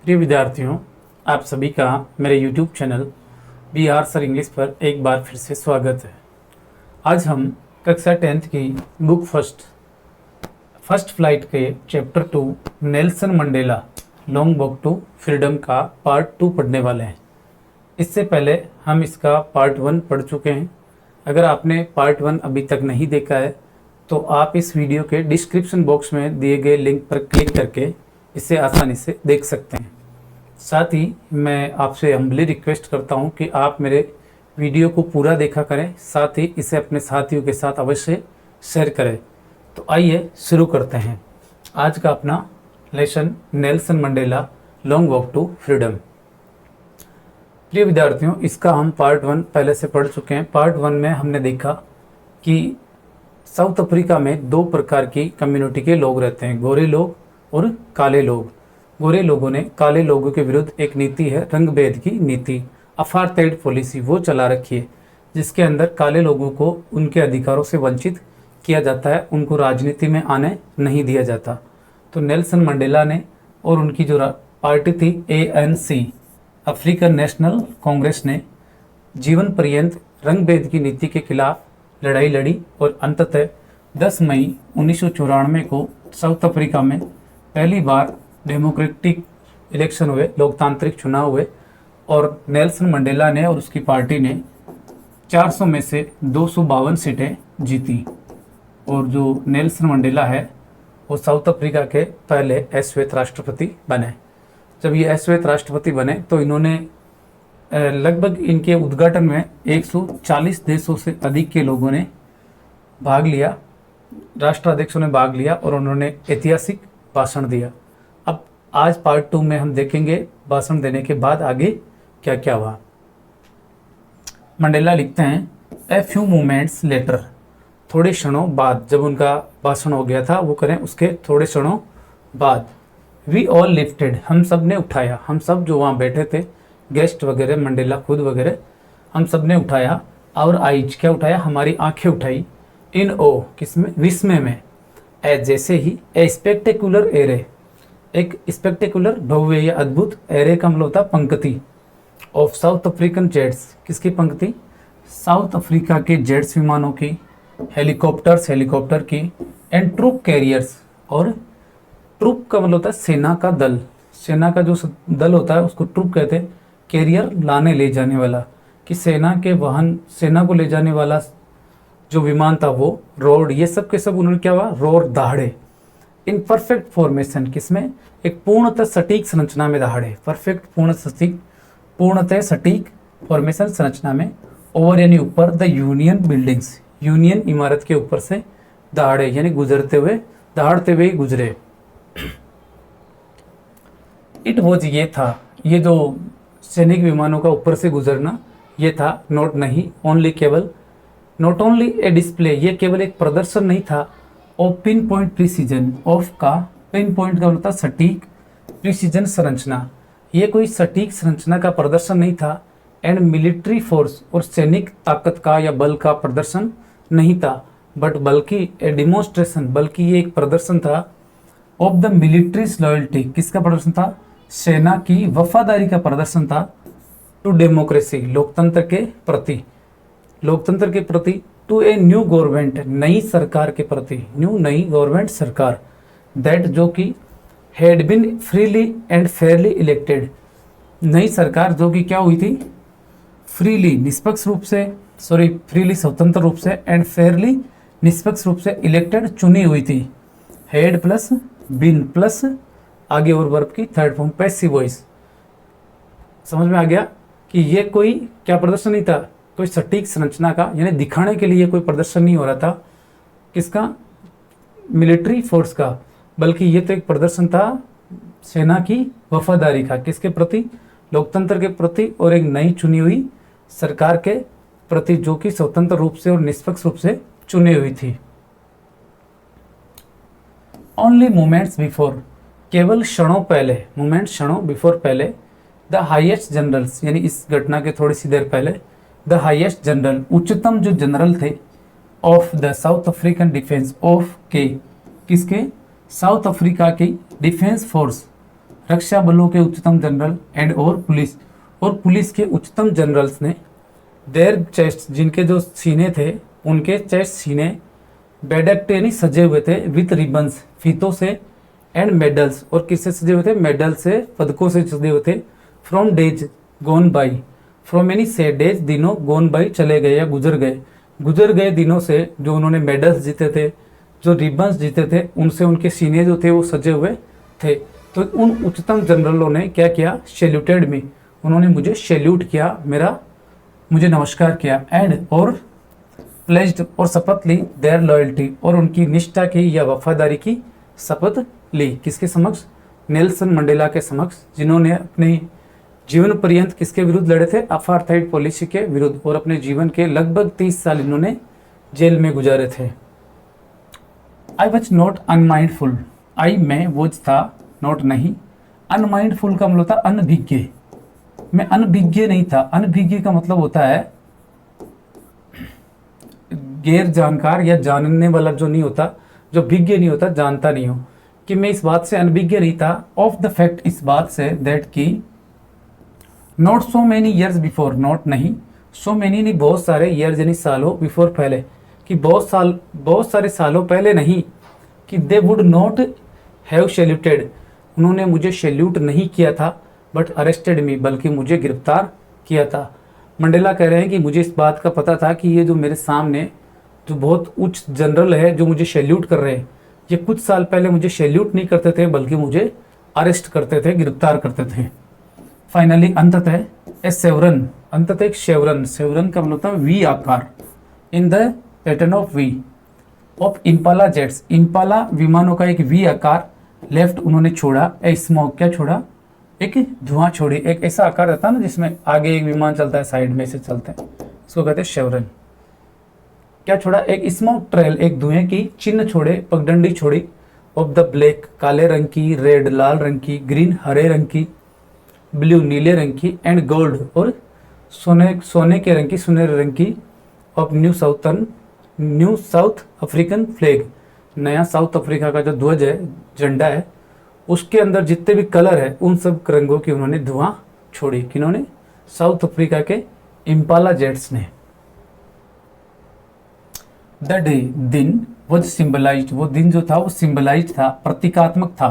प्रिय विद्यार्थियों, आप सभी का मेरे YouTube channel BR sir English पर एक बार फिर से स्वागत है। आज हम कक्षा 10th की बुक फर्स्ट फ्लाइट के chapter 2 Nelson Mandela long walk to freedom का पार्ट 2 पढ़ने वाले हैं। इससे पहले हम इसका पार्ट 1 पढ़ चुके हैं। अगर आपने पार्ट 1 अभी तक नहीं देखा है तो आप इस वीडियो के डिस्क्रिप्शन बॉक्स में दिए गए लिंक पर क्लिक करके इसे आसानी से देख सकते हैं। साथ ही मैं आपसे हम्बली रिक्वेस्ट करता हूं कि आप मेरे वीडियो को पूरा देखा करें, साथ ही इसे अपने साथियों के साथ अवश्य शेयर करें। तो आइए शुरू करते हैं आज का अपना lesson Nelson Mandela long walk to freedom. प्रिय विद्यार्थियों, इसका हम पार्ट 1 पहले से पढ़ चुके हैं। पार्ट 1 में हमने देखा कि साउथ अफ्रीका में 2 प्रकार की कम्युनिटी के लोग रहते हैं, गोरे लोग और काले लोग। गोरे लोगों ने काले लोगों के विरुद्ध एक नीति है, रंग भेद की नीति, अपार्थाइड पॉलिसी वो चला रखी है, जिसके अंदर काले लोगों को उनके अधिकारों से वंचित किया जाता है, उनको राजनीति में आने नहीं दिया जाता। तो नेल्सन मंडेला ने और उनकी जो पार्टी थी ANC अफ्रीकन नेशनल कांग्रेस ने जीवन पर्यंत रंग भेद की नीति के खिलाफ लड़ाई लड़ी और अंततः 10 मई 1994 को साउथ अफ्रीका में पहली बार डेमोक्रेटिक इलेक्शन हुए, लोकतांत्रिक चुनाव हुए और नेल्सन मंडेला ने और उसकी पार्टी ने 400 में से 252 सीटें जीती। और जो नेल्सन मंडेला है वो साउथ अफ्रीका के पहले अश्वेत राष्ट्रपति बने। जब ये अश्वेत राष्ट्रपति बने तो इन्होंने लगभग इनके उद्घाटन में 140 देशों से अधिक के लोगों ने भाग लिया, राष्ट्राध्यक्षों ने भाग लिया और उन्होंने ऐतिहासिक भाषण दिया। अब आज पार्ट 2 में हम देखेंगे भाषण देने के बाद आगे क्या क्या हुआ। मंडेला लिखते हैं, ए फ्यू मोमेंट्स लेटर, थोड़े क्षणों बाद, जब उनका भाषण हो गया था वो करें उसके थोड़े क्षणों बाद, वी ऑल लिफ्टेड, हम सब ने उठाया, हम सब जो वहाँ बैठे थे गेस्ट वगैरह, मंडेला खुद वगैरह, हम सब ने उठाया। और आइज, क्या उठाया, हमारी आंखें उठाई, इन ओ, किसमें, विस्मय में, ए जैसे ही, ए स्पेक्टेकुलर एरे, एक स्पेक्टेकुलर भव्य या अद्भुत, एरे का मतलब होता पंक्ति, ऑफ साउथ अफ्रीकन जेट्स, किसकी पंक्ति, साउथ अफ्रीका के जेट्स विमानों की, हेलीकॉप्टर की, एंड ट्रूप कैरियर्स, और ट्रूप का मतलब होता है सेना का दल, सेना का जो दल होता है उसको ट्रूप कहते हैं, कैरियर लाने ले जाने वाला, कि सेना के वाहन, सेना को ले जाने वाला जो विमान था वो, रोड, ये सब के सब उन्होंने क्या हुआ, रोड दहाड़े, इन परफेक्ट फॉर्मेशन, किसमें, एक पूर्णतः सटीक संरचना में दहाड़े, परफेक्ट पूर्णतः सटीक फॉर्मेशन संरचना में, ओवर यानी ऊपर, द यूनियन बिल्डिंग्स, यूनियन इमारत के ऊपर से दहाड़े यानी गुजरते हुए, दहाड़ते हुए गुजरे। इट वॉज, ये था, ये जो सैनिक विमानों का ऊपर से गुजरना ये था, नोट नहीं, ओनली, केवल, नॉट ओनली ए डिस्प्ले, ये केवल एक प्रदर्शन नहीं था, of pin point precision, of का पिन पॉइंट का मतलब सटीक, प्रिसीजन संरचना, ये कोई सटीक संरचना का प्रदर्शन नहीं था, एंड मिलिट्री फोर्स, और सैनिक ताकत का या बल का प्रदर्शन नहीं था, बट बल्कि ए डिमोन्स्ट्रेशन, बल्कि ये एक प्रदर्शन था, ऑफ द मिलिट्रीज लॉयल्टी, किसका प्रदर्शन था, सेना की वफादारी का प्रदर्शन था, टू डेमोक्रेसी, लोकतंत्र के प्रति, टू ए न्यू गवर्नमेंट, नई सरकार के प्रति, नई गवर्नमेंट सरकार, दैट जो कि had been freely and fairly elected, नई सरकार जो कि क्या हुई थी, फ्रीली, निष्पक्ष रूप से, फ्रीली स्वतंत्र रूप से, एंड फेयरली निष्पक्ष रूप से इलेक्टेड, चुनी हुई थी, हैड प्लस बीन प्लस आगे और वर्ब की थर्ड फॉर्म, पैसिव वॉइस। समझ में आ गया कि ये कोई क्या प्रदर्शन नहीं था, कोई सटीक संरचना का, यानी दिखाने के लिए कोई प्रदर्शन नहीं हो रहा था, किसका, मिलिट्री फोर्स का, बल्कि ये तो एक प्रदर्शन था सेना की वफादारी का, किसके प्रति, लोकतंत्र के प्रति, और एक नई चुनी हुई सरकार के प्रति जो कि स्वतंत्र रूप से और निष्पक्ष रूप से चुनी हुई थी। ओनली मोमेंट्स बिफोर, केवल क्षणों पहले, मोमेंट क्षणों, बिफोर पहले, द हाईएस्ट जनरल्स, यानी इस घटना के थोड़ी सी देर पहले, द हाईएस्ट जनरल, उच्चतम जो जनरल थे, of the south African defence, of के, किसके, साउथ अफ्रीका की डिफेंस फोर्स, रक्षा बलों के उच्चतम जनरल एंड और पुलिस के उच्चतम जनरल्स ने देयर चेस्ट, जिनके जो सीने थे उनके चेस्ट सीने बेडेक्टेनी सजे हुए थे विथ रिबन्स, फीतों से, एंड मेडल्स, और किससे सजे हुए थे, मेडल से, पदकों से सजे हुए थे, from days gone by, from ancient days, दिनों, गोन बाई चले गए या गुजर गए दिनों से जो उन्होंने मेडल्स जीते थे, जो रिबन्स जीते थे, उनसे उनके सीने जो थे वो सजे हुए थे। तो उन उच्चतम जनरलों ने क्या किया, सैल्यूटेड मी, उन्होंने मुझे सैल्यूट किया, मुझे नमस्कार किया, एंड और प्लेज्ड, और शपथ ली, देयर लॉयल्टी, और उनकी निष्ठा की या वफादारी की शपथ ली। किसके समक्ष, नेल्सन मंडेला के समक्ष, जिन्होंने अपने जीवन पर्यंत किसके विरुद्ध लड़े थे, अपार्थाइड पॉलिसी के विरुद्ध, और अपने जीवन के लगभग 30 साल इन्होंने जेल में गुजारे थे। आई वॉज नॉट अनमाइंडफुल, आई मैं, वॉज था, नॉट नहीं, अनमाइंडफुल का मतलब होता अनभिज्ञ, मैं अनभिज्ञ नहीं था। अनभिज्ञ का मतलब होता है गैर जानकार या जानने वाला जो नहीं होता, जो भिज्ञ नहीं होता, जानता नहीं हो, कि मैं इस बात से अनभिज्ञ नहीं था, ऑफ द फैक्ट, इस बात से, दैट की not so many years before, not नहीं, सो मैनी नहीं बहुत सारे, ईयर्स यानी सालों, बिफोर पहले, कि बहुत सारे सालों पहले नहीं, कि they would not have saluted, उन्होंने मुझे सैल्यूट नहीं किया था, बट अरेस्टेड मी, बल्कि मुझे गिरफ्तार किया था। मंडेला कह रहे हैं कि मुझे इस बात का पता था कि ये जो मेरे सामने जो बहुत उच्च जनरल है जो मुझे सैल्यूट कर रहे हैं, ये कुछ साल पहले मुझे सैल्यूट नहीं करते थे, बल्कि मुझे अरेस्ट करते थे, गिरफ्तार करते थे। फाइनली अंततः ए सेवरन, अंततः एक शेवरन, शेवरन का मतलब होता है वी आकार, in the pattern of V of Impala jets, Impala विमानों का एक वी आकार लेफ्ट उन्होंने छोड़ा, ए स्मोक, क्या छोड़ा, एक धुआं छोड़ी, एक ऐसा आकार रहता है ना जिसमें आगे एक विमान चलता है, साइड में से चलते हैं, इसको कहते हैं शेवरन। क्या छोड़ा, एक स्मोक ट्रेल, एक धुएं की चिन्ह छोड़े, पगडंडी छोड़ी, ऑफ द ब्लैक, काले रंग की, रेड लाल रंग की, ग्रीन हरे रंग की, ब्लू नीले रंग की, एंड गोल्ड और सोने के रंग की, सुनहरे रंग की, of new south African flag, नया साउथ अफ्रीका का जो ध्वज है, झंडा है, उसके अंदर जितने भी कलर है उन सब रंगों की उन्होंने धुआं छोड़ी। किन्होंने, साउथ अफ्रीका के इम्पाला जेट्स ने। द डे, दिन, वॉज सिंबलाइज्ड, वो दिन जो था वो सिंबलाइज्ड था, प्रतीकात्मक था,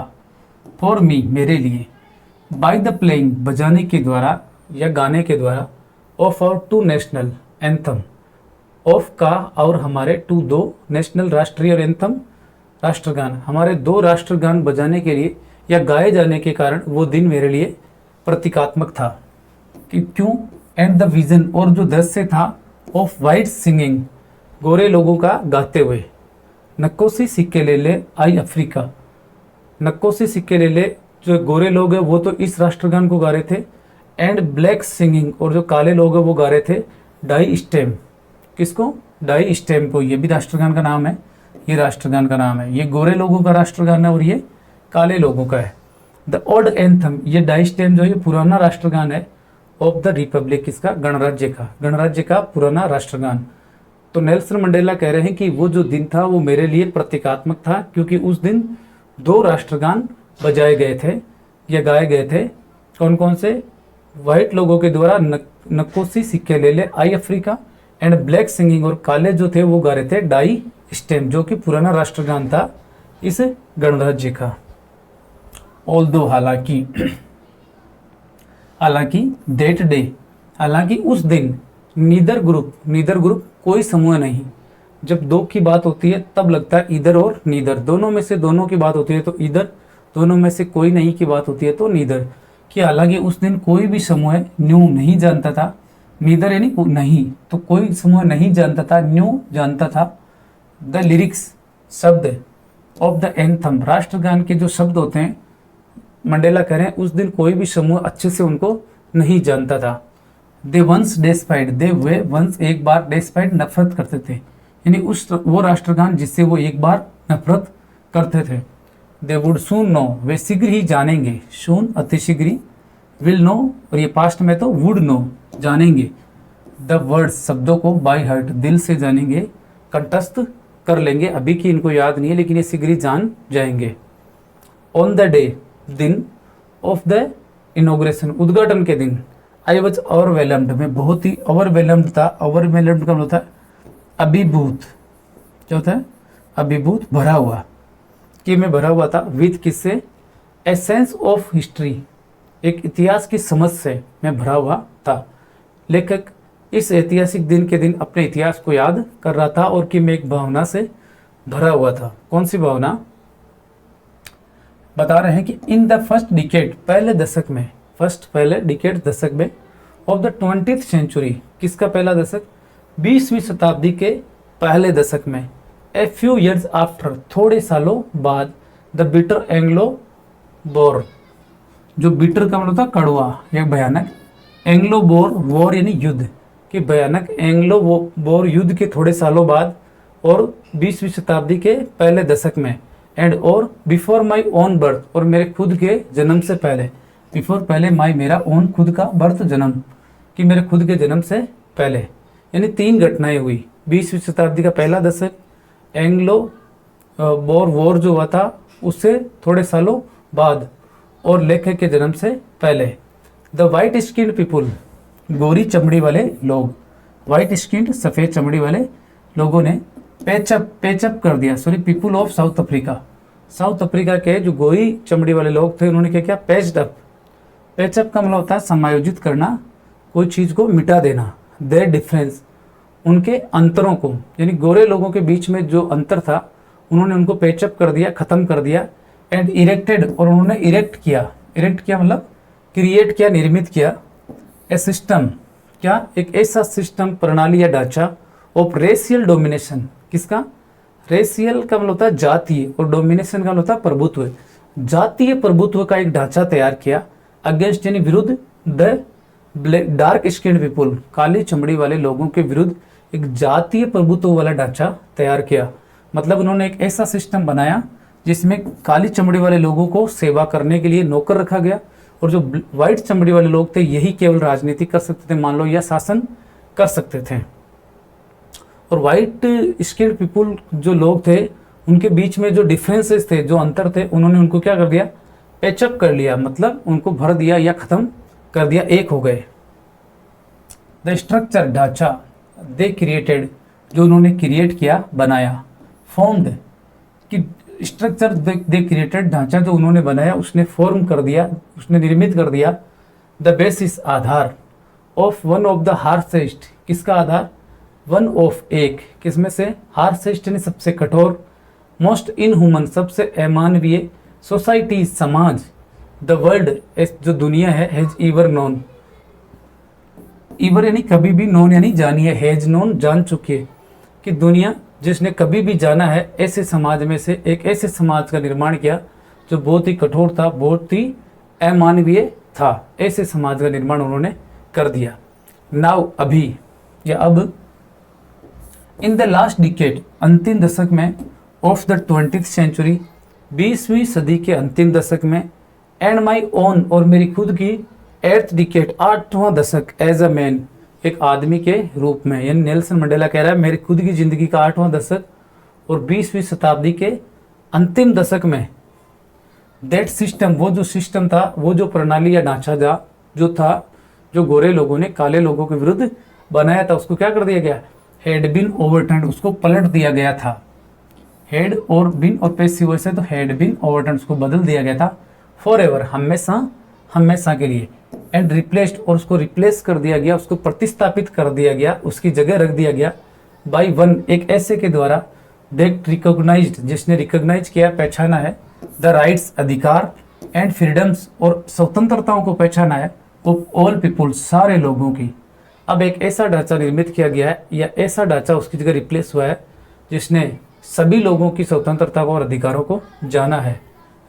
फॉर मी, मेरे लिए, बाय द प्लेइंग, बजाने के द्वारा या गाने के द्वारा, of our two national anthem, of का और हमारे, टू दो, नेशनल राष्ट्रीय और एंथम राष्ट्रगान, हमारे दो राष्ट्रगान बजाने के लिए या गाए जाने के कारण वो दिन मेरे लिए प्रतीकात्मक था। कि क्यों, एंड द विजन, और जो दृश्य था, ऑफ वाइट सिंगिंग, गोरे लोगों का गाते हुए, नक्कोसी सिक्के ले ले आई अफ्रीका, नक्कोसी सिक्के ले ले, जो गोरे लोग हैं वो तो इस राष्ट्रगान को गा रहे थे, एंड ब्लैक सिंगिंग, और जो काले लोग हैं वो गा रहे थे डाई स्टेम, किसको, डाई स्टेम को, ये भी राष्ट्रगान का नाम है, ये राष्ट्रगान का नाम है, ये गोरे लोगों का राष्ट्रगान है और ये काले लोगों का है। द ओल्ड एंथम, ये डाई स्टेम जो है पुराना राष्ट्रगान है, ऑफ द रिपब्लिक, किसका, गणराज्य का पुराना राष्ट्रगान। तो नेल्सन मंडेला कह रहे हैं कि वो जो दिन था वो मेरे लिए प्रतीकात्मक था, क्योंकि उस दिन दो राष्ट्रगान बजाए गए थे या गाए गए थे। कौन कौन से, वाइट लोगों के द्वारा नक्कोसी सिक्के ले ले आई अफ्रीका, एंड ब्लैक सिंगिंग, और काले जो थे वो गा रहे थे डाई स्टेम, जो कि पुराना राष्ट्रगान था इस गणराज्य का। ऑल्दो, हालांकि दैट डे, हालांकि उस दिन, नीदर ग्रुप कोई समूह नहीं, जब दो की बात होती है तब लगता है ईदर और नीदर, दोनों में से दोनों की बात होती है तो ईदर, दोनों में से कोई नहीं की बात होती है तो नीदर। कि हालांकि उस दिन कोई भी समूह न्यू नहीं जानता था, नीदर यानी नहीं, तो कोई समूह नहीं जानता था, न्यू जानता था, द लिरिक्स, शब्द, ऑफ द एंथम, राष्ट्रगान के जो शब्द होते हैं, मंडेला कह रहे हैं उस दिन कोई भी समूह अच्छे से उनको नहीं जानता था। They once डेस्पाइड, they way once, एक बार, डेस्पाइड, नफरत करते थे, यानी वो राष्ट्रगान जिससे वो एक बार नफरत करते थे। दे वुड सून नो, वे शीघ्र ही जानेंगे, सून अतिशीघ्र, विल नो, और ये पास्ट में तो वुड नो, जानेंगे, द वर्ड्स, शब्दों को, बाय हार्ट, दिल से जानेंगे, कंठस्थ कर लेंगे, अभी की इनको याद नहीं है लेकिन ये शीघ्र ही जान जाएंगे। ऑन द डे, दिन, ऑफ द इनॉग्रेशन, उद्घाटन के दिन, आई वॉज ओवरवेलम्ड, मैं बहुत ही ओवरवेलम्ड था। ओवरवेलम्ड का होता है अभिभूत, क्या होता है अभिभूत, भरा हुआ, कि मैं भरा हुआ था विथ किससे, एसेंस ऑफ हिस्ट्री, एक इतिहास की समझ से मैं भरा हुआ था। लेखक इस ऐतिहासिक दिन के दिन अपने इतिहास को याद कर रहा था और कि मैं एक भावना से भरा हुआ था। कौन सी भावना, बता रहे हैं कि इन द फर्स्ट डिकेड, पहले दशक में, पहले डिकेड दशक में, ऑफ द 20th सेंचुरी, किसका पहला दशक, 20वीं शताब्दी के पहले दशक में, ए फ्यू ईयर्स आफ्टर, थोड़े सालों बाद, द बिटर एंग्लो वॉर, जो बिटर का मतलब था कड़वा या भयानक, एंग्लो वॉर, वॉर यानी युद्ध, कि भयानक एंग्लो वॉर युद्ध के थोड़े सालों बाद और 20वीं शताब्दी के पहले दशक में, एंड और बिफोर माई ओन बर्थ, और मेरे खुद के जन्म से पहले, बिफोर पहले, माई मेरा, ओन खुद का, बर्थ जन्म, कि मेरे खुद के जन्म से पहले, यानी 3 घटनाएं हुई। 20वीं शताब्दी का पहला दशक, एंग्लो वॉर जो हुआ था उससे थोड़े सालों बाद, और लेखक के जन्म से पहले। द वाइट स्किन पीपुल, गोरी चमड़ी वाले लोग, वाइट स्किन सफ़ेद चमड़ी वाले लोगों ने पेचअप कर दिया, sorry, people of south Africa, south Africa के जो गोरी चमड़ी वाले लोग थे उन्होंने क्या किया, पैचअप का मतलब होता है समायोजित करना, कोई चीज़ को मिटा देना, देयर डिफरेंस, उनके अंतरों को, यानी गोरे लोगों के बीच में जो अंतर था उन्होंने उनको पैचअप कर दिया, ख़त्म कर दिया, एंड इरेक्टेड, और उन्होंने इरेक्ट किया मतलब क्रिएट किया, निर्मित किया, ए सिस्टम, क्या, एक ऐसा सिस्टम, प्रणाली या ढांचा, ऑफ रेशियल डोमिनेशन, किसका, रेशियल का मतलब होता है जातीय, और डोमिनेशन का मतलब होता है प्रभुत्व, जातीय प्रभुत्व का एक ढांचा तैयार किया, अगेंस्ट यानी विरुद्ध, द डार्क स्किन पीपुल, काली चमड़ी वाले लोगों के विरुद्ध एक जातीय प्रभुत्व वाला ढांचा तैयार किया। मतलब उन्होंने एक ऐसा सिस्टम बनाया जिसमें काली चमड़ी वाले लोगों को सेवा करने के लिए नौकर रखा गया, और जो वाइट चमड़ी वाले लोग थे यही केवल राजनीति कर सकते थे, मान लो, या शासन कर सकते थे। और वाइट स्किन पीपुल जो लोग थे उनके बीच में जो डिफरेंसेस थे, जो अंतर थे, उन्होंने उनको क्या कर दिया, पैचअप कर लिया, मतलब उनको भर दिया या खत्म कर दिया, एक हो गए। द स्ट्रक्चर, ढांचा, दे क्रिएटेड, जो उन्होंने क्रिएट किया, बनाया, फॉर्म्ड, कि स्ट्रक्चर दे क्रिएटेड, ढांचा जो उन्होंने बनाया उसने फॉर्म कर दिया, उसने निर्मित कर दिया, द बेसिस, आधार, of one of the harshest, किसका आधार, वन ऑफ, एक, किसमें से, हार्सेस्ट यानी सबसे कठोर, मोस्ट इनह्यूमन, सबसे अमानवीय, सोसाइटी, समाज, द वर्ल्ड, जो दुनिया है, हैज एवर नोन, ईवर यानी कभी भी, नोन यानी जानी है, हैज नोन जान चुकी है, कि दुनिया जिसने कभी भी जाना है, ऐसे समाज में से एक ऐसे समाज का निर्माण किया जो बहुत ही कठोर था, बहुत ही अमानवीय था, ऐसे समाज का निर्माण उन्होंने कर दिया। नाउ, अभी या अब, इन द लास्ट डिकेड, अंतिम दशक में, ऑफ द 20th सेंचुरी, 20वीं सदी के अंतिम दशक में, एंड माई ओन, और मेरी खुद की 8th डिकेड, 8वां दशक, एज अ मैन, एक आदमी के रूप में, यानी नेल्सन मंडेला कह रहा है मेरी खुद की जिंदगी का 8वां दशक और 20वीं शताब्दी के अंतिम दशक में, दैट सिस्टम, वो जो सिस्टम था, वो जो प्रणाली या ढांचा था, जो गोरे लोगों ने काले लोगों के विरुद्ध बनाया था, उसको क्या कर दिया गया, हैड बिन ओवरटर्न्ड, उसको पलट दिया गया था। हेड और बिन और पैसिव वॉइस है तो हैड बिन ओवरटर्न्ड, उसको बदल दिया गया था, फॉर एवर, हमेशा के लिए, एंड रिप्लेस्ड, और उसको रिप्लेस कर दिया गया, उसको प्रतिस्थापित कर दिया गया, उसकी जगह रख दिया गया, बाई वन, एक ऐसे के द्वारा, दैट रिकॉग्नाइज्ड, जिसने रिकॉग्नाइज किया, पहचाना है, द राइट्स, अधिकार, एंड फ्रीडम्स, और स्वतंत्रताओं को पहचाना है, ऑफ ऑल पीपुल, सारे लोगों की। अब एक ऐसा ढांचा निर्मित किया गया है, या ऐसा ढांचा उसकी जगह रिप्लेस हुआ है जिसने सभी लोगों की स्वतंत्रता को और अधिकारों को जाना है,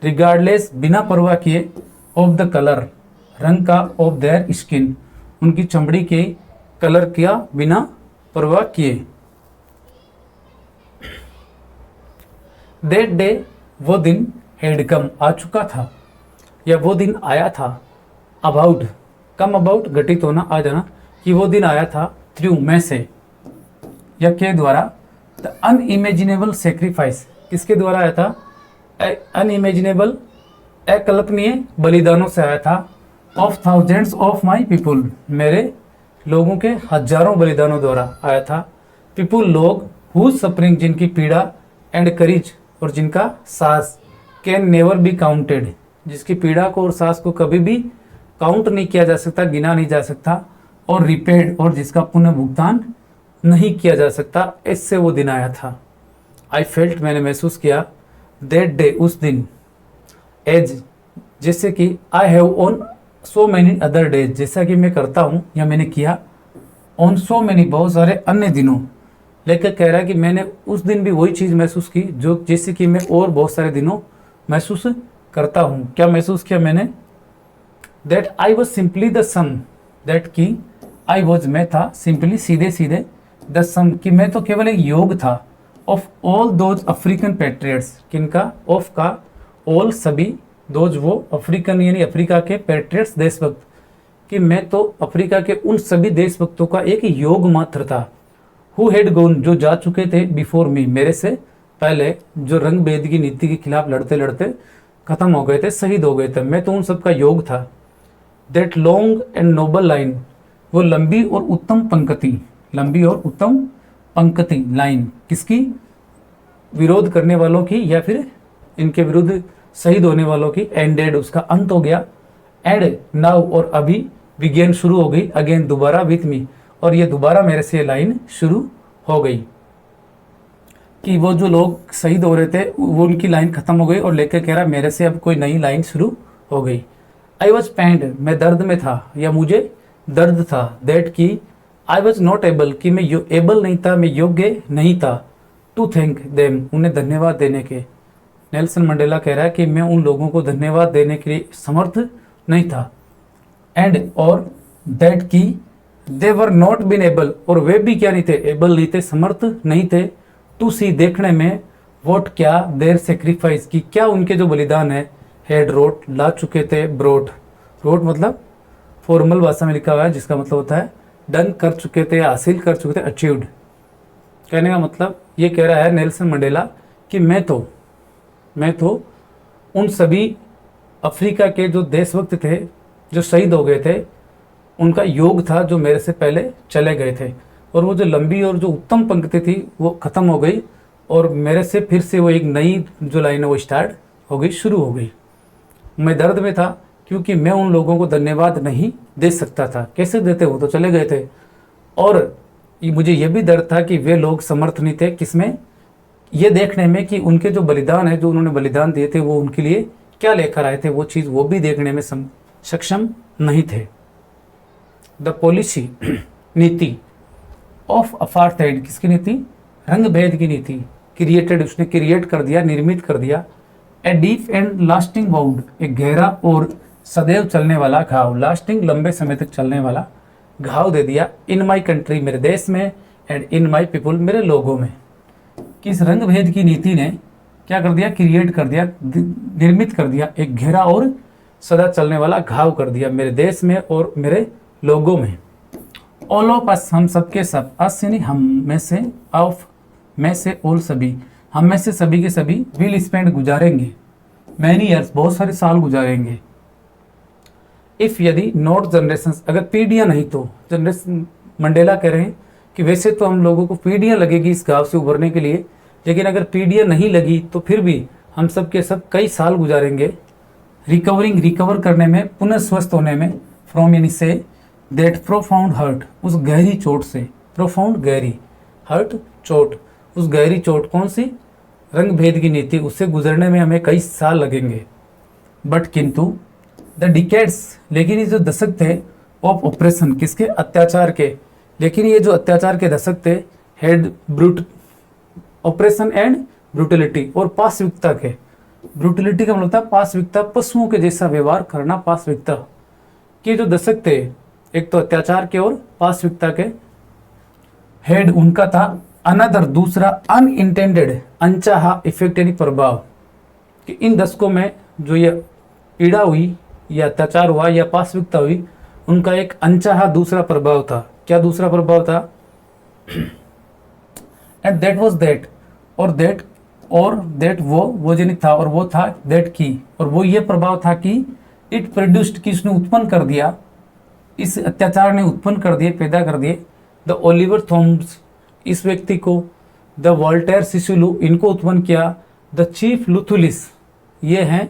रिगार्डलेस, बिना परवाह किए, ऑफ द कलर, रंग का, ऑफ देयर स्किन, उनकी चमड़ी के कलर किया, बिना परवाह किए। दैट डे, वो दिन, हैड कम, आ चुका था, या वो दिन आया था, अबाउट, कम अबाउट, घटित होना, आ जाना, कि वो दिन आया था, थ्रू, में से, या के द्वारा, द अनइमेजिनेबल सेक्रीफाइस, किसके द्वारा आया था, अनइमेजिनेबल अकल्पनीय बलिदानों से आया था। Of thousands of my people, मेरे लोगों के हजारों बलिदानों द्वारा आया था। पीपुल, लोग, हु सफरिंग, जिनकी पीड़ा, एंड करीज, और जिनका साहस, कैन नेवर बी काउंटेड, जिसकी पीड़ा को और साहस को कभी भी काउंट नहीं किया जा सकता, गिना नहीं जा सकता, और रिपेड, और जिसका पुनः भुगतान नहीं किया जा सकता, इससे वो दिन आया था। आई फेल्ट, मैंने महसूस किया, दैट डे, उस दिन, एज, जैसे कि I have on so many other days, जैसा कि मैं करता हूँ या मैंने किया, ऑन सो मैनी, बहुत सारे अन्य दिनों। लेखक कह रहा है कि मैंने उस दिन भी वही चीज़ महसूस की जो जैसे कि मैं और बहुत सारे दिनों महसूस करता हूँ। क्या महसूस किया मैंने? That I was simply the sum, that की आई वॉज, मैं था, सिंपली, सीधे सीधे, द सम, कि मैं तो केवल एक योग था, of all those African patriots, किनका? ऑफ का, ऑल, सभी, दोज वो, अफ्रीकन यानी अफ्रीका के, पैट्रियट्स देशभक्त, कि मैं तो अफ्रीका के उन सभी देशभक्तों का एक योग मात्र था। हु हैड गॉन, जो जा चुके थे, बिफोर मी, मेरे से पहले, जो रंग भेद की नीति के खिलाफ लड़ते लड़ते खत्म हो गए थे, शहीद हो गए थे, मैं तो उन सबका योग था। That long and noble line, वो लंबी और उत्तम पंक्ति, लंबी और उत्तम पंक्ति, लाइन, किसकी? विरोध करने वालों की, या फिर इनके विरुद्ध शहीद होने वालों की, एंडेड, उसका अंत हो गया, एंड नाउ, और अभी, बिगेन, शुरू हो गई, अगेन, दोबारा, विथ मी, और ये दोबारा मेरे से लाइन शुरू हो गई, कि वो जो लोग शहीद हो रहे थे वो उनकी लाइन खत्म हो गई, और लेकर कह रहा मेरे से अब कोई नई लाइन शुरू हो गई। आई वॉज पेंड, मैं दर्द में था या मुझे दर्द था, दैट की आई वॉज नॉट एबल, कि मैं एबल नहीं था, मैं योग्य नहीं था, टू थैंक देम, उन्हें धन्यवाद देने के। नेल्सन मंडेला कह रहा है कि मैं उन लोगों को धन्यवाद देने के लिए समर्थ नहीं था, एंड, और, दैट की दे वर नॉट बीन एबल, और वे भी क्या नहीं थे? एबल नहीं थे, समर्थ नहीं थे, टू सी, देखने में, वोट, क्या, देर सेक्रीफाइस, की क्या उनके जो बलिदान है, हेड रोट, ला चुके थे, ब्रोट, रोट मतलब फॉर्मल भाषा में लिखा हुआ है जिसका मतलब होता है डन, कर चुके थे, हासिल कर चुके थे, अचीव्ड। कहने का मतलब ये कह रहा है नेल्सन मंडेला कि मैं तो उन सभी अफ्रीका के जो देशभक्त थे जो शहीद हो गए थे उनका योग था, जो मेरे से पहले चले गए थे, और वो जो लंबी और जो उत्तम पंक्ति थी वो खत्म हो गई, और मेरे से फिर से वो एक नई जो लाइन है वो स्टार्ट हो गई, शुरू हो गई। मैं दर्द में था क्योंकि मैं उन लोगों को धन्यवाद नहीं दे सकता था, कैसे देते, वो तो चले गए थे, और मुझे ये भी दर्द था कि वे लोग समर्थ नहीं थे, किसमें? ये देखने में कि उनके जो बलिदान है, जो उन्होंने बलिदान दिए थे, वो उनके लिए क्या लेकर आए थे, वो चीज़ वो भी देखने में सक्षम नहीं थे। द पॉलिसी, नीति, ऑफ अपार्थाइड, किसकी नीति? रंग भेद की नीति, क्रिएटेड, उसने क्रिएट कर दिया, निर्मित कर दिया, a deep and lasting wound, एक गहरा और सदैव चलने वाला घाव, लास्टिंग, लंबे समय तक चलने वाला घाव दे दिया, इन माई कंट्री, मेरे देश में, एंड इन माई पीपुल, मेरे लोगों में। किस रंग भेद की नीति ने क्या कर दिया? क्रिएट कर दिया, निर्मित कर दिया, एक गहरा और सदा चलने वाला घाव कर दिया मेरे देश में और मेरे लोगों में। ऑल ऑफ अस, हम सब के सब, अस यानी हम में से, ऑफ में से, ऑल सभी, हम में से सभी के सभी, विल स्पेंड गुजारेंगे, मैनी ईयर्स, बहुत सारे साल गुजारेंगे, इफ, यदि, नॉट जनरेशन, अगर पीढ़ियां नहीं तो, जनरेशन, मंडेला कह रहे हैं कि वैसे तो हम लोगों को पीढ़ियां लगेगी इस घाव से उभरने के लिए, लेकिन अगर पीढ़ियां नहीं लगी तो फिर भी हम सब के सब कई साल गुजारेंगे। रिकवरिंग, रिकवर करने में, पुनः स्वस्थ होने में, फ्रॉम यानी से, दैट प्रोफाउंड हर्ट, उस गहरी चोट से, प्रोफाउंड, गहरी, हर्ट, चोट, उस गहरी चोट, कौन सी? रंग भेद की नीति, उससे गुजरने में हमें कई साल लगेंगे। बट किंतु, द डिकेड्स, लेकिन ये जो दशक थे, ऑफ ऑपरेशन, किसके? अत्याचार के, लेकिन ये जो अत्याचार के दशक थे, head brute, operation and brutality, और पाशविकता के, ब्रूटलिटी का मतलब होता है पाशविकता, पशुओं के जैसा व्यवहार करना, पाशविकता के जो दशक थे, एक तो अत्याचार के और पाशविकता के, हेड उनका था, अनदर, दूसरा, अनइंटेंडेड, अनचाहा इफेक्ट यानी प्रभाव, कि इन दशकों में जो ये पीड़ा हुई या अत्याचार हुआ या पाशविकता हुई, उनका एक अनचाहा दूसरा प्रभाव था। क्या दूसरा प्रभाव था? एंड दैट वाज दैट, और दैट और दैट वो जनित था, और वो था दैट की, और वो ये प्रभाव था कि इट प्रोड्यूस्ड, कि उसने उत्पन्न कर दिया, इस अत्याचार ने उत्पन्न कर दिए, पैदा कर दिए, द ओलिवर थॉम्स, इस व्यक्ति को, द वॉल्टेयर सिसुलू, इनको उत्पन्न किया, द चीफ लुथुलिस, ये हैं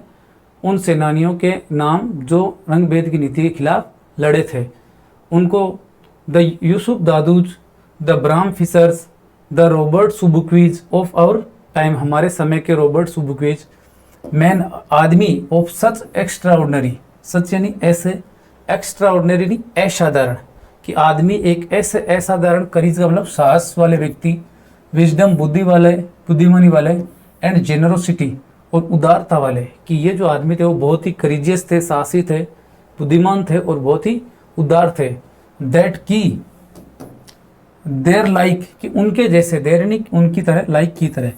उन सेनानियों के नाम जो रंग भेद की नीति के खिलाफ लड़े थे, उनको, the Yusuf Dadoos, the Bram Fischers, the Robert Sobukwes of our time, हमारे समय के रॉबर्ट सुबुक्वीज, मैन, आदमी, ऑफ सच एक्स्ट्राऑर्डिनरी, सच यानी ऐसे, एक्स्ट्राऑर्डिनरी नहीं असाधारण, कि आदमी एक ऐसे असाधारण करीज का मतलब साहस वाले व्यक्ति, विजडम, बुद्धिमानी वाले, एंड जेनरोसिटी, और उदारता वाले, कि ये जो आदमी थे वो बहुत ही करीजियस थे, साहसी थे, बुद्धिमान थे और बहुत ही उदार थे। दैट की देर लाइक, कि उनके जैसे, देर नहीं उनकी तरह, लाइक की तरह,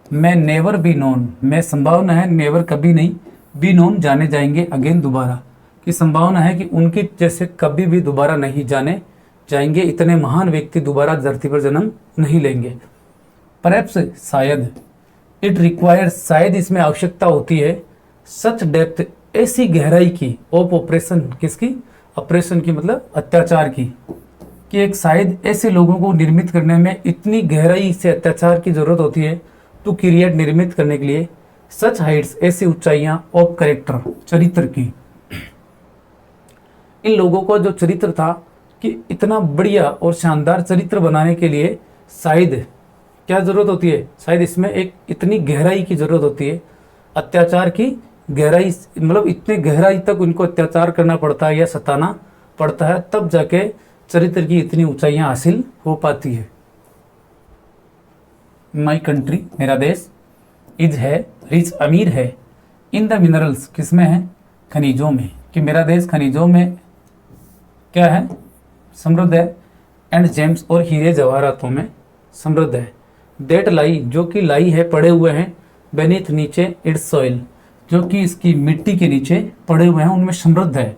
मैं नेवर बी नोन, मैं संभावना है नेवर कभी नहीं, बी नोन जाने जाएंगे, अगेन दोबारा, की संभावना है कि उनकी जैसे कभी भी दोबारा नहीं जाने जाएंगे, इतने महान व्यक्ति दोबारा धरती पर जन्म नहीं लेंगे। परहैप्स, शायद, इट रिक्वायर्स, शायद इसमें आवश्यकता होती है, सच डेप्थ, ऐसी गहराई की, ऑफ ऑपरेशन, किसकी, ऑपरेशन की मतलब अत्याचार की, कि एक शायद ऐसे लोगों को निर्मित करने में इतनी गहराई से अत्याचार की जरूरत होती है, टू क्रिएट, निर्मित करने के लिए, सच हाइट्स, ऐसी ऊंचाइयां, ऑफ कैरेक्टर, चरित्र की, इन लोगों का जो चरित्र था, कि इतना बढ़िया और शानदार चरित्र बनाने के लिए शायद क्या जरूरत होती है, शायद इसमें एक इतनी गहराई की जरूरत होती है, अत्याचार की गहराई, मतलब इतने गहराई तक उनको अत्याचार करना पड़ता है या सताना पड़ता है, तब जाके चरित्र की इतनी ऊंचाइयां हासिल हो पाती है। माई कंट्री, मेरा देश, इज है, रिच, अमीर है, इन द मिनरल्स, किसमें है, खनिजों में, कि मेरा देश खनिजों में क्या है, समृद्ध है, एंड जेम्स, और हीरे जवाहरातों में समृद्ध है। डेट लाई, जो कि लाई है, पड़े हुए हैं, बेनीथ, नीचे, इट्स सॉइल, जो कि इसकी मिट्टी के नीचे पड़े हुए हैं, उनमें समृद्ध है।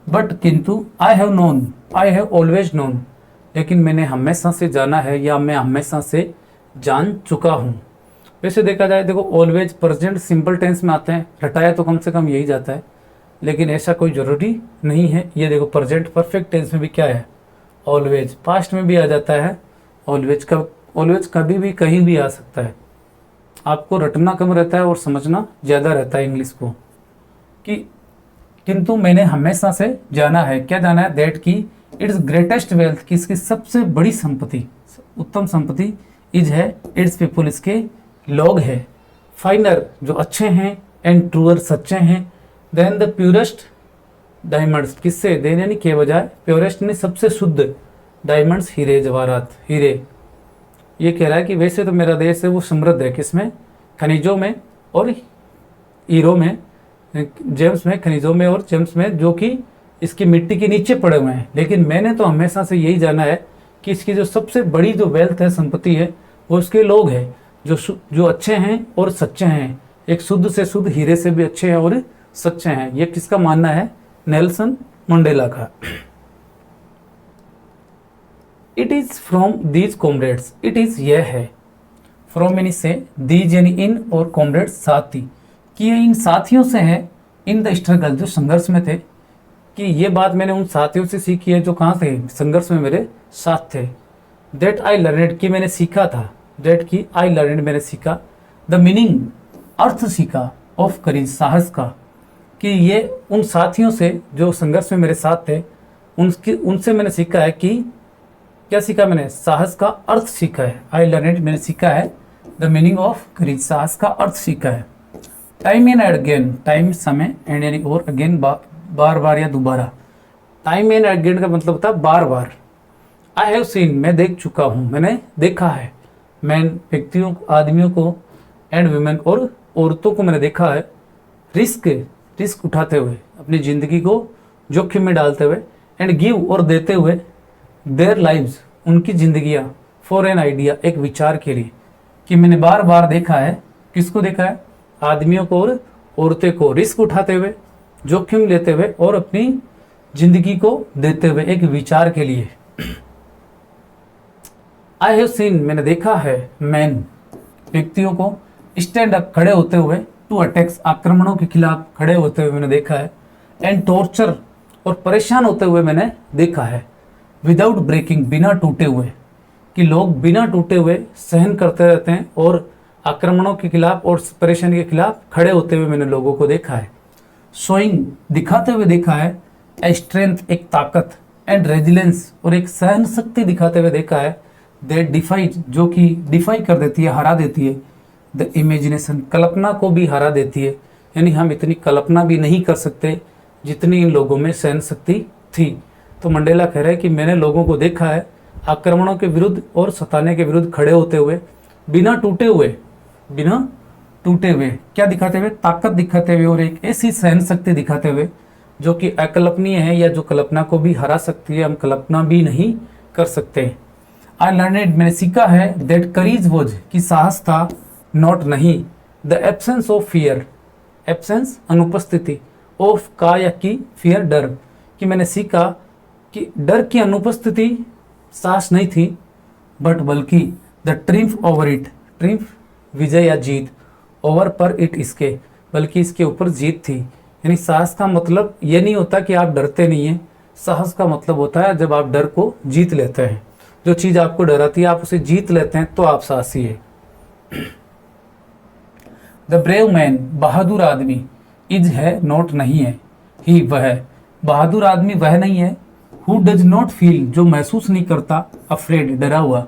बट किंतु, I have known, I have always known, लेकिन मैंने हमेशा से जाना है, या मैं हमेशा से जान चुका हूँ। वैसे देखा जाए, देखो ऑलवेज प्रेजेंट सिंपल टेंस में आते हैं, रटाया तो कम से कम यही जाता है, लेकिन ऐसा कोई ज़रूरी नहीं है। ये देखो प्रेजेंट परफेक्ट टेंस में भी क्या है, ऑलवेज, पास्ट में भी आ जाता है ऑलवेज, ऑलवेज कभी भी कहीं भी आ सकता है। आपको रटना कम रहता है और समझना ज़्यादा रहता है इंग्लिश को। कि किंतु मैंने हमेशा से जाना है, क्या जाना है, दैट की इट्स ग्रेटेस्ट वेल्थ, की इसकी सबसे बड़ी संपत्ति, उत्तम संपत्ति, इज है, इट्स पीपुल, इसके लोग है, फाइनर, जो अच्छे हैं, एंड ट्रूअर, सच्चे हैं, देन द प्योरेस्ट डायमंड्स, किससे, देन यानी के बजाय, प्योरेस्ट ने सबसे शुद्ध, डायमंड्स, हीरे जवाहरात, हीरे। ये कह रहा है कि वैसे तो मेरा देश है वो समृद्ध है, किसमें, खनिजों में और हीरो में, जेम्स में, खनिजों में और जेम्स में, जो कि इसकी मिट्टी के नीचे पड़े हुए हैं, लेकिन मैंने तो हमेशा से यही जाना है कि इसकी जो सबसे बड़ी जो वेल्थ है, संपत्ति है, वो उसके लोग हैं, जो अच्छे हैं और सच्चे हैं, एक शुद्ध से शुद्ध, हीरे से भी अच्छे हैं और सच्चे हैं। ये किसका मानना है, नेल्सन मंडेला का। It is from these comrades, it is, यह है, फ्रॉम यानी से, दीज यानी इन, और कॉमरेड्स साथी, कि ये इन साथियों से है, इन द स्ट्रगल, जो संघर्ष में थे, कि ये बात मैंने उन साथियों से सीखी है जो कहाँ थे, संघर्ष में मेरे साथ थे। दैट आई लर्नेड, कि मैंने सीखा था, दैट की आई लर्नेड, मैंने सीखा, द मीनिंग, अर्थ सीखा, ऑफ करेज, साहस का, कि ये उन साथियों से जो संघर्ष में मेरे साथ थे, उनसे मैंने सीखा है, कि क्या सीखा मैंने, साहस का अर्थ सीखा है। आई लर्नेड, मैंने सीखा है, द मीनिंग ऑफ करेज, साहस का अर्थ सीखा है। टाइम एंड अगेन, टाइम समय, एंड यानी और, अगेन बार बार या दोबारा। टाइम एंड अगेन का मतलब होता है बार बार। आई हैव सीन, मैं देख चुका हूँ, मैंने देखा है, मैन, व्यक्तियों, आदमियों को, एंड वुमेन, और औरतों को मैंने देखा है, रिस्क उठाते हुए, अपनी ज़िंदगी को जोखिम में डालते हुए, एंड गिव, और देते हुए, देयर लाइव्स, उनकी जिंदगियां, फॉर एन आइडिया, एक विचार के लिए। कि मैंने बार बार देखा है, किसको देखा है, आदमियों को और औरतें को, रिस्क उठाते हुए, जोखिम लेते हुए, और अपनी जिंदगी को देते हुए एक विचार के लिए। आई हैव सीन, मैंने देखा है, मैन, व्यक्तियों को, स्टैंड अप खड़े होते हुए, टू अटैक्स आक्रमणों के खिलाफ खड़े होते हुए मैंने देखा है, एंड टॉर्चर और परेशान होते हुए मैंने देखा है, विदाउट ब्रेकिंग बिना टूटे हुए, कि लोग बिना टूटे हुए सहन करते रहते हैं और आक्रमणों के खिलाफ और परेशानी के खिलाफ खड़े होते हुए मैंने लोगों को देखा है। शोइंग दिखाते हुए देखा है, ए स्ट्रेंथ एक ताकत, एंड रेजिलेंस और एक सहन शक्ति दिखाते हुए देखा है, दैट डिफाइड जो कि डिफाई कर देती है, हरा देती है, द इमेजिनेशन कल्पना को भी हरा देती है। यानी हम इतनी कल्पना भी नहीं कर सकते जितनी इन लोगों में सहन शक्ति थी। तो मंडेला कह रहे हैं कि मैंने लोगों को देखा है आक्रमणों के विरुद्ध और सताने के विरुद्ध खड़े होते हुए, बिना टूटे हुए क्या दिखाते हुए, ताकत दिखाते हुए और एक ऐसी सहन शक्ति दिखाते हुए जो कि अकल्पनीय है, या जो कल्पना को भी हरा सकती है, हम कल्पना भी नहीं कर सकते। आई लर्नेड मैंने सीखा है, दैट करीज वॉज कि साहस था, नॉट नहीं, the absence of fear absence अनुपस्थिति, ऑफ का या की, फियर डर, कि मैंने सीखा कि डर की अनुपस्थिति साहस नहीं थी, बट बल्कि the triumph over it, triumph विजय या जीत, ओवर पर इट इसके, बल्कि इसके ऊपर जीत थी। यानी साहस का मतलब ये नहीं होता कि आप डरते नहीं हैं, साहस का मतलब होता है जब आप डर को जीत लेते हैं। जो चीज़ आपको डराती है आप उसे जीत लेते हैं तो आप साहसी है। द ब्रेव मैन बहादुर आदमी, इज है नॉट नहीं है, ही वह, बहादुर आदमी वह नहीं है, हु डज नॉट फील जो महसूस नहीं करता, अफ्रेड डरा हुआ,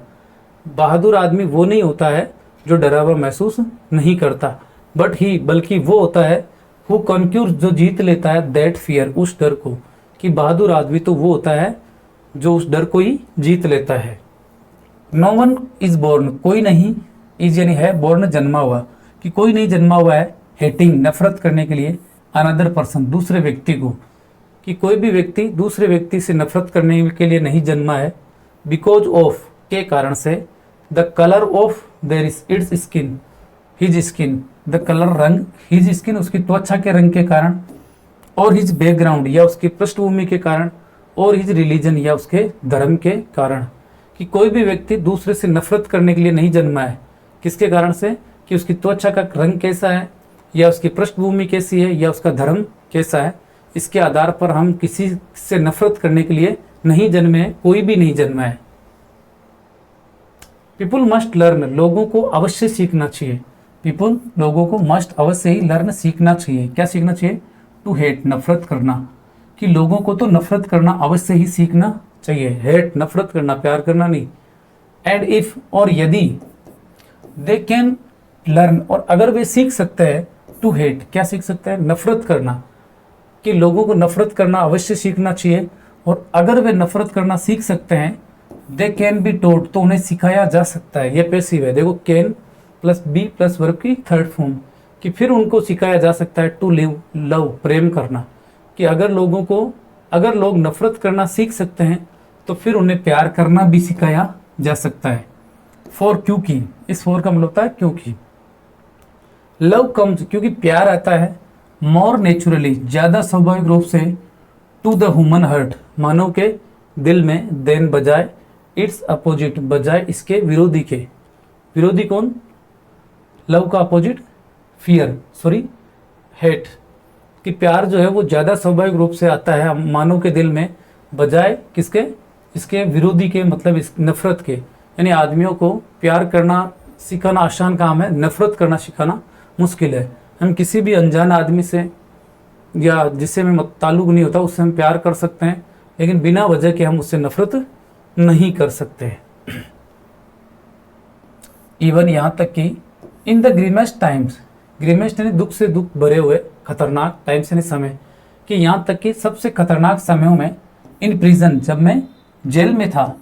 बहादुर आदमी वो नहीं होता है जो डरा हुआ महसूस नहीं करता, बट ही बल्कि वो होता है, हु कॉन्क्यूर जो जीत लेता है, दैट फियर उस डर को, कि बहादुर आदमी तो वो होता है जो उस डर को ही जीत लेता है। नो वन इज बोर्न कोई नहीं, इज यानी है, बोर्न जन्मा हुआ, कि कोई नहीं जन्मा हुआ है, हेटिंग नफरत करने के लिए, अनदर पर्सन दूसरे व्यक्ति को, कि कोई भी व्यक्ति दूसरे व्यक्ति से नफरत करने के लिए नहीं जन्मा है, बिकॉज ऑफ के कारण से, the colour of their is it's skin, his skin, the colour रंग, हिज स्किन उसकी त्वचा के रंग के कारण, और हिज बैकग्राउंड या उसकी पृष्ठभूमि के कारण, और हिज रिलीजन या उसके धर्म के कारण, कि कोई भी व्यक्ति दूसरे से नफरत करने के लिए नहीं जन्मा है, किसके कारण से, कि उसकी त्वचा का रंग कैसा है, या उसकी पृष्ठभूमि कैसी है, या उसका धर्म कैसा है, इसके आधार पर हम किसी से नफरत करने के लिए नहीं जन्मे हैं, कोई भी नहीं जन्मा है। पीपुल मस्ट लर्न लोगों को अवश्य सीखना चाहिए, पीपुल लोगों को मस्ट अवश्य ही लर्न सीखना चाहिए, क्या सीखना चाहिए, टू हेट नफरत करना, कि लोगों को तो नफरत करना अवश्य ही सीखना चाहिए, हेट नफरत करना, प्यार करना नहीं। एंड इफ और यदि, दे कैन लर्न और अगर वे सीख सकते हैं, टू हेट क्या सीख सकते हैं, नफरत करना, कि लोगों को नफरत करना अवश्य सीखना चाहिए, और अगर वे नफरत करना सीख सकते हैं, दे कैन बी टोट तो उन्हें सिखाया जा सकता है, ये पैसिव है, देखो can plus be plus verb की थर्ड फॉर्म, कि फिर उनको सिखाया जा सकता है, टू लिव लव प्रेम करना, कि अगर लोग नफरत करना सीख सकते हैं तो फिर उन्हें प्यार करना भी सिखाया जा सकता है। फॉर क्योंकि, इस फॉर का मतलब होता है क्योंकि, लव कम्स क्योंकि प्यार आता है, मोर नेचुरली ज्यादा स्वाभाविक रूप से, टू द ह्यूमन हार्ट मानव के दिल में, देन बजाय, इट्स अपोजिट बजाय इसके विरोधी के, विरोधी कौन, लव का अपोजिट फियर, सॉरी हेट, कि प्यार जो है वो ज़्यादा स्वाभाविक रूप से आता है मानव के दिल में, बजाय किसके, इसके विरोधी के, मतलब इस नफरत के। यानी आदमियों को प्यार करना सिखाना आसान काम है, नफरत करना सिखाना मुश्किल है। हम किसी भी अनजान आदमी से या जिससे हमें ताल्लुक नहीं होता उससे हम प्यार कर सकते हैं, लेकिन बिना वजह के हम उससे नफरत नहीं कर सकते। इवन यहाँ तक कि in the grimmest times, grimmest यानी दुख से दुख भरे हुए, खतरनाक, टाइम्स यानी समय, कि यहाँ तक कि सबसे खतरनाक समयों में, इन प्रिजन जब मैं जेल में था,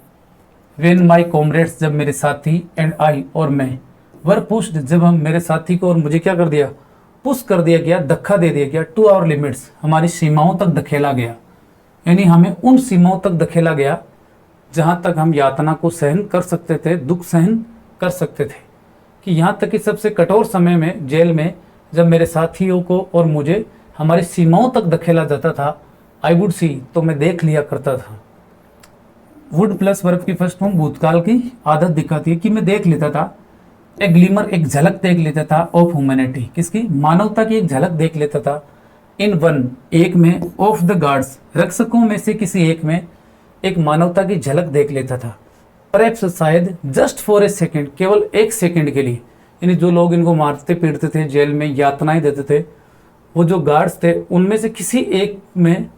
वेन माई कॉमरेड्स जब मेरे साथी, एंड आई और मैं, वर पुश्ड जब हम मेरे साथी को और मुझे क्या कर दिया, पुश कर दिया गया, धक्का दे दिया गया, टू आवर लिमिट्स हमारी सीमाओं तक धकेला गया, यानी हमें उन सीमाओं तक धकेला गया जहाँ तक हम यातना को सहन कर सकते थे, दुख सहन कर सकते थे, कि यहाँ तक कि सबसे कठोर समय में जेल में जब मेरे साथियों को और मुझे हमारी सीमाओं तक धकेला जाता था, आई वुड सी तो मैं देख लिया करता था। वुड प्लस वर्ब की फर्स्ट फॉर्म भूतकाल की आदत दिखाती है कि मैं देख लेता था, ए ग्लिमर, एक झलक देख लेता था ऑफ ह्यूमैनिटी, किसकी, मानवता की एक झलक देख लेता था, इन वन, एक में, ऑफ द गार्ड्स, रक्षकों में से किसी एक में एक मानवता की झलक देख लेता था। परहैप्स, शायद, जस्ट फॉर ए सेकेंड, केवल एक सेकेंड के लिए, यानी जो लोग इनको मारते पीटते थे, जेल में यातनाएं देते थे, वो जो गार्ड्स थे उनमें से किसी एक में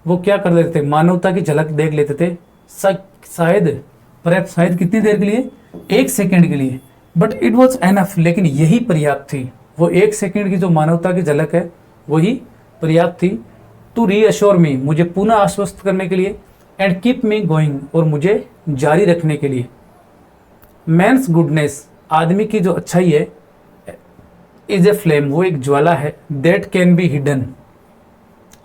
वो क्या कर लेते थे, मानवता की झलक देख लेते थे, शायद, परहैप्स, शायद कितनी देर के लिए, एक सेकेंड के लिए, बट इट वॉज एनफ, लेकिन यही पर्याप्त थी, वो एक सेकेंड की जो मानवता की झलक है वही पर्याप्त थी, टू रीअश्योर मी, मुझे पुनः आश्वस्त करने के लिए, एंड कीप मी गोइंग, और मुझे जारी रखने के लिए। मैंस गुडनेस, आदमी की जो अच्छाई है, इज ए फ्लेम, वो एक ज्वाला है, दैट कैन बी हिडन,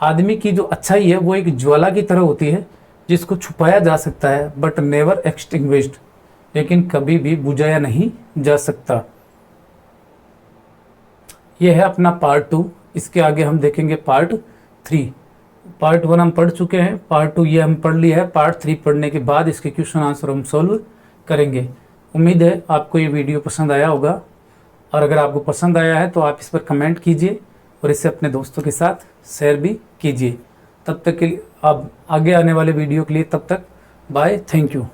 आदमी की जो अच्छाई है वो एक ज्वाला की तरह होती है जिसको छुपाया जा सकता है, बट नेवर एक्सटिंग्विश्ड, लेकिन कभी भी बुझाया नहीं जा सकता। यह है अपना पार्ट 2, इसके आगे हम देखेंगे पार्ट 3। पार्ट 1 हम पढ़ चुके हैं, पार्ट 2 ये हम पढ़ लिया है, पार्ट 3 पढ़ने के बाद इसके क्वेश्चन आंसर हम सॉल्व करेंगे। उम्मीद है आपको ये वीडियो पसंद आया होगा, और अगर आपको पसंद आया है तो आप इस पर कमेंट कीजिए और इसे अपने दोस्तों के साथ शेयर भी कीजिए। तब तक के लिए, अब आगे आने वाले वीडियो के लिए, तब तक बाय, थैंक यू।